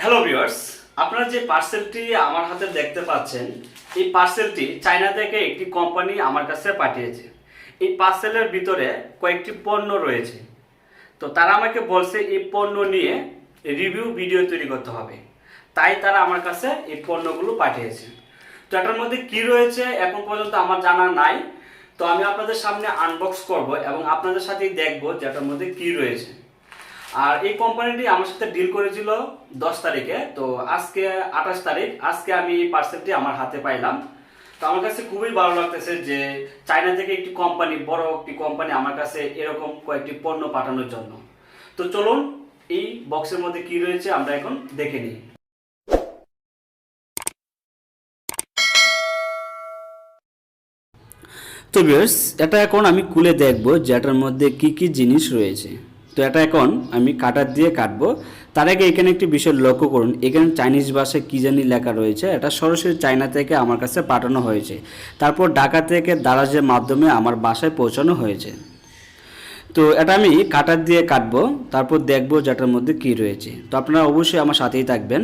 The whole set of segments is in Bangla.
হ্যালো ভিউয়ার্স, আপনারা যে পার্সেলটি আমার হাতে দেখতে পাচ্ছেন, এই পার্সেলটি চায়না থেকে একটি কোম্পানি আমার কাছে পাঠিয়েছে। এই পার্সেলের ভিতরে কয়েকটি পণ্য রয়েছে। তো তারা আমাকে বলছে এই পণ্য নিয়ে রিভিউ ভিডিও তৈরি করতে হবে, তাই তারা আমার কাছে এই পণ্যগুলো পাঠিয়েছে। তো এটার মধ্যে কি রয়েছে এখন পর্যন্ত আমার জানা নাই। তো আমি আপনাদের সামনে আনবক্স করব এবং আপনাদের সাথেই দেখব যে এটার মধ্যে কি রয়েছে। আর এই কোম্পানিটি আমার সাথে ডিল করেছিল 10 তারিখে, তো আজকে 28 তারিখ, আজকে আমি এই পার্সেলটি আমার হাতে পাইলাম। তো আমার কাছে খুবই ভালো লাগতেছে যে চায়না থেকে একটি কোম্পানি, বড় একটি কোম্পানি আমার কাছে এরকম কয়েকটি পণ্য পাঠানোর জন্য। তো চলুন এই বক্সের মধ্যে কি রয়েছে আমরা এখন দেখে নিই। তো ভিউয়ার্স, এটা এখন আমি খুলে দেখব যে এটার মধ্যে কি কি জিনিস রয়েছে। তো এটা এখন আমি কাটার দিয়ে কাটবো। তার আগে এখানে একটি বিষয় লক্ষ্য করুন, এখানে চাইনিজ ভাষায় কী জানি লেখা রয়েছে। এটা সরাসরি চায়না থেকে আমার কাছে পাঠানো হয়েছে, তারপর ঢাকা থেকে দারাজের মাধ্যমে আমার বাসায় পৌঁছানো হয়েছে। তো এটা আমি কাটার দিয়ে কাটবো, তারপর দেখবো যেটার মধ্যে কি রয়েছে। তো আপনারা অবশ্যই আমার সাথেই থাকবেন।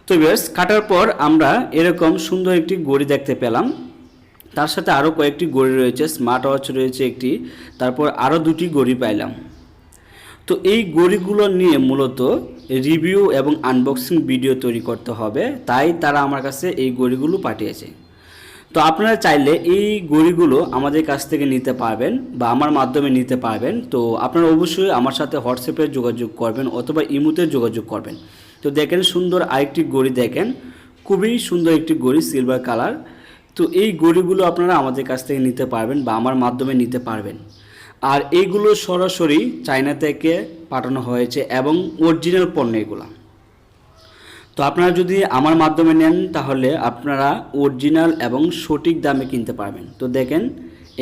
তো ভিউয়ার্স, কাটার পর আমরা এরকম সুন্দর একটি ঘড়ি দেখতে পেলাম। তার সাথে আরও কয়েকটি ঘড়ি রয়েছে, স্মার্ট ওয়াচ রয়েছে একটি, তারপর আরও দুটি ঘড়ি পাইলাম। তো এই ঘড়িগুলো নিয়ে মূলত রিভিউ এবং আনবক্সিং ভিডিও তৈরি করতে হবে, তাই তারা আমার কাছে এই ঘড়িগুলো পাঠিয়েছে। তো আপনারা চাইলে এই ঘড়িগুলো আমাদের কাছ থেকে নিতে পারবেন বা আমার মাধ্যমে নিতে পারবেন। তো আপনারা অবশ্যই আমার সাথে হোয়াটসঅ্যাপে যোগাযোগ করবেন অথবা ইমোতে যোগাযোগ করবেন। তো দেখেন সুন্দর আরেকটি ঘড়ি, দেখেন খুবই সুন্দর একটি ঘড়ি, সিলভার কালার। তো এই ঘড়িগুলো আপনারা আমাদের কাছ থেকে নিতে পারবেন বা আমার মাধ্যমে নিতে পারবেন। আর এইগুলো সরাসরি চায়না থেকে পাঠানো হয়েছে এবং অরিজিনাল পণ্য এগুলো। তো আপনারা যদি আমার মাধ্যমে নেন তাহলে আপনারা অরিজিনাল এবং সঠিক দামে কিনতে পারবেন। তো দেখেন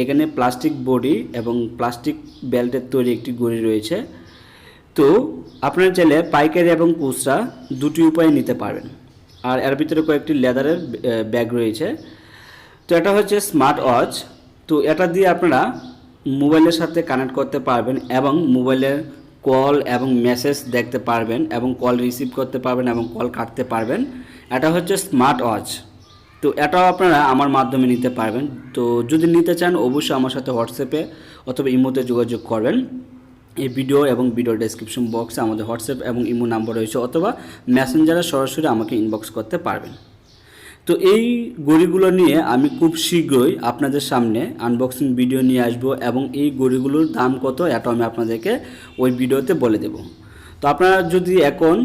এখানে প্লাস্টিক বডি এবং প্লাস্টিক বেল্টের তৈরি একটি ঘড়ি রয়েছে। তো আপনারা চাইলে পাইকারি এবং খুচরা দুটি উপায়ে নিতে পারবেন। আর এর ভিতরে কয়েকটি লেদারের ব্যাগ রয়েছে। তো এটা হচ্ছে স্মার্ট ওয়াচ। তো এটা দিয়ে আপনারা মোবাইলের সাথে কানেক্ট করতে পারবেন এবং মোবাইলের কল এবং মেসেজ দেখতে পারবেন এবং কল রিসিভ করতে পারবেন এবং কল কাটতে পারবেন। এটা হচ্ছে স্মার্ট ওয়াচ। তো এটাও আপনারা আমার মাধ্যমে নিতে পারবেন। তো যদি নিতে চান অবশ্যই আমার সাথে হোয়াটসঅ্যাপে অথবা ইমোতে যোগাযোগ করবেন। এই ভিডিও এবং ভিডিও ডেসক্রিপশন বক্সে আমাদের হোয়াটসঅ্যাপ এবং ইমো নাম্বার রয়েছে, অথবা মেসেঞ্জারে সরাসরি আমাকে ইনবক্স করতে পারবেন। তো এই ঘড়িগুলো নিয়ে আমি খুব শীঘ্রই আপনাদের সামনে আনবক্সিং ভিডিও নিয়ে আসব এবং এই ঘড়িগুলোর দাম কত এটা আমি আপনাদেরকে ওই ভিডিওতে বলে দেব। তো আপনারা যদি এখন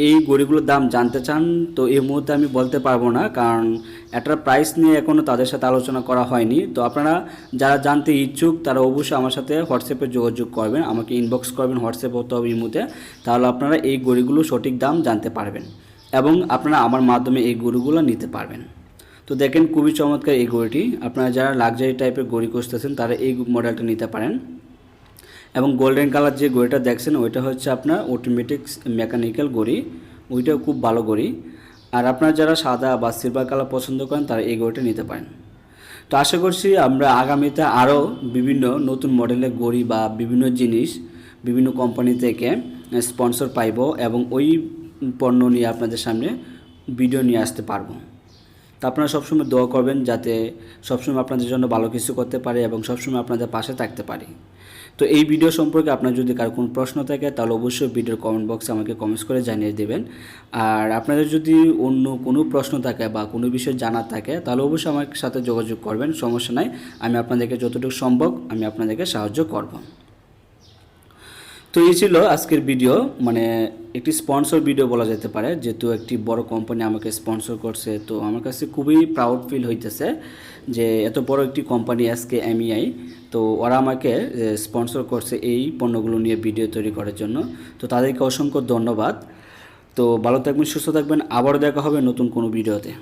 এই ঘড়িগুলোর দাম জানতে চান তো এই মুহূর্তে আমি বলতে পারবো না, কারণ এটার প্রাইস নিয়ে এখনও তাদের সাথে আলোচনা করা হয়নি। তো আপনারা যারা জানতে ইচ্ছুক তারা অবশ্যই আমার সাথে হোয়াটসঅ্যাপে যোগাযোগ করবেন, আমাকে ইনবক্স করবেন হোয়াটসঅ্যাপ অথবা ইমোতে, তাহলে আপনারা এই ঘড়িগুলো সঠিক দাম জানতে পারবেন এবং আপনারা আমার মাধ্যমে এই ঘড়িগুলো নিতে পারবেন। তো দেখেন খুবই চমৎকার এই ঘড়িটি। আপনারা যারা লাক্সারি টাইপের ঘড়ি খুঁজতেছেন তারা এই মডেলটা নিতে পারেন। এবং গোল্ডেন কালার যে ঘড়িটা দেখছেন ওইটা হচ্ছে আপনার অটোমেটিক মেকানিক্যাল ঘড়ি, ওইটাও খুব ভালো ঘড়ি। আর আপনারা যারা সাদা বা সিলভার কালার পছন্দ করেন তারা এই ঘড়িটা নিতে পারেন। তো আশা করছি আমরা আগামীতে আরও বিভিন্ন নতুন মডেলের ঘড়ি বা বিভিন্ন জিনিস বিভিন্ন কোম্পানি থেকে স্পন্সর পাইব এবং ওই পণ্য নিয়ে আপনাদের সামনে ভিডিও নিয়ে আসতে পারবো। তো আপনারা সবসময় দোয়া করবেন যাতে সবসময় আপনাদের জন্য ভালো কিছু করতে পারে এবং সবসময় আপনাদের পাশে থাকতে পারি। তো এই ভিডিও সম্পর্কে আপনার যদি কারো কোনো প্রশ্ন থাকে তাহলে অবশ্যই ভিডিওর কমেন্ট বক্সে আমাকে কমেন্টস করে জানিয়ে দেবেন। আর আপনাদের যদি অন্য কোনো প্রশ্ন থাকে বা কোনো বিষয় জানার থাকে তাহলে অবশ্যই আমার সাথে যোগাযোগ করবেন, সমস্যা নাই। আমি আপনাদেরকে যতটুকু সম্ভব আমি আপনাদেরকে সাহায্য করব। তো এই ছিল আজকের ভিডিও, মানে একটি স্পন্সর ভিডিও বলা যেতে পারে, যেহেতু একটি বড় কোম্পানি আমাকে স্পন্সর করছে। তো আমার কাছে খুবই প্রাউড ফিল হইতেছে যে এত বড় একটি কোম্পানি আজকে এমইআই, তো ওরা আমাকে স্পন্সর করছে এই পণ্যগুলো নিয়ে ভিডিও তৈরি করার জন্য। তো তাদেরকে অসংখ্য ধন্যবাদ। তো ভালো থাকবেন, সুস্থ থাকবেন, আবারও দেখা হবে নতুন কোনো ভিডিওতে।